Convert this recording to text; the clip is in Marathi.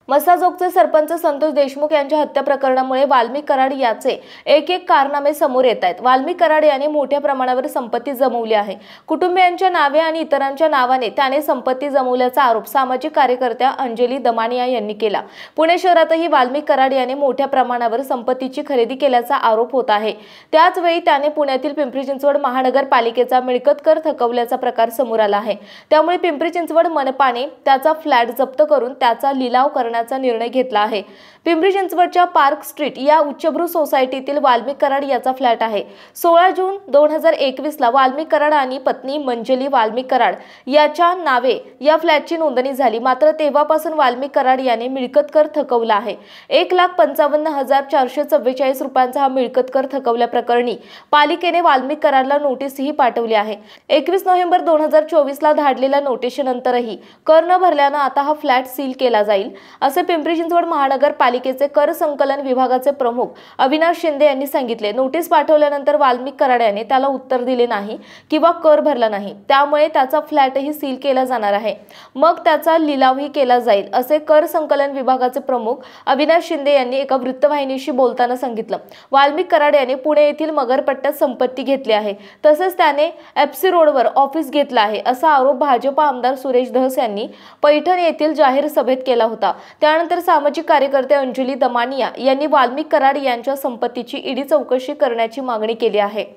मसाजोगचे सरपंच संतोष देशमुख यांच्या हत्या प्रकरणामुळे वाल्मिक कराड याचे एक कारनामे समोर येत आहेत। वाल्मिक कराड याने मोठ्या प्रमाणावर संपत्ती जमवली आहे। कुटुंबियांच्या नावे आणि इतरांच्या नावाने त्याने संपत्ती जमवल्याचा आरोप सामाजिक कार्यकर्त्या अंजली दमानिया यांनी केला। पुणे शहरातही वाल्मिक कराड याने मोठ्या प्रमाणावर संपत्तीची खरेदी केल्याचा आरोप होत आहे। त्याच वेळी त्याने पुण्यातील पिंपरी चिंचवड महानगरपालिकेचा मिळकत कर थकवल्याचा प्रकार समोर आला आहे। त्यामुळे पिंपरी चिंचवड मनपाने त्याचा फ्लॅट जप्त करून त्याचा लिलाव करण्याचा निर्णय घेतला आहे। पिंपरी चिंचवडच्या पार्क स्ट्रीट या उच्चभ्रू सोसायटीतील वाल्मिक कराड याचा फ्लॅट आहे। 16 जून 2021 ला वाल्मिक कराड आणि पत्नी मंजली वाल्मिक कराड याच्या नावे या फ्लॅटची नोंदणी झाली। मात्र तेव्हापासून वाल्मिक कराड याने मिळकत कर थकवला आहे। 1,55,444 रुपयांचा हा मिळकत कर थकवल्याप्रकरणी पालिकेने वाल्मिक कराडला नोटीसही पाठवली आहे। 21 नोव्हेंबर 2024 ला धाडलेल्या नोटिशीनंतरही कर न भरल्याने आता हा फ्लॅट सील केला जाईल असे पिंपरी चिंचवड महानगरपालिकेचे कर संकलन विभागाचे प्रमुख अविनाश शिंदे यांनी सांगितले। नोटीस पाठवल्यानंतर वाल्मिक कराड याने त्याला उत्तर दिले नाही किंवा कर भरला नाही, त्यामुळे त्याचा फ्लॅटही सील केला जाणार आहे। मग त्याचा लिलावही केला जाईल असे कर संकलन विभागाचे प्रमुख अविनाश शिंदे यांनी एका वृत्तवाहिनीशी बोलताना सांगितलं। वाल्मिक कराड याने पुणे येथील मगरपट्ट्यात संपत्ती घेतली आहे, तसेच त्याने एफसी रोडवर ऑफिस घेतला आहे असा आरोप भाजपा आमदार सुरेश धस यांनी पैठण येथील जाहीर सभेत केला होता। त्यानंतर सामाजिक कार्यकर्ते अंजली दमानिया यांनी वाल्मिक कराड यांच्या संपत्तीची ईडी चौकशी करण्याची मागणी केली आहे।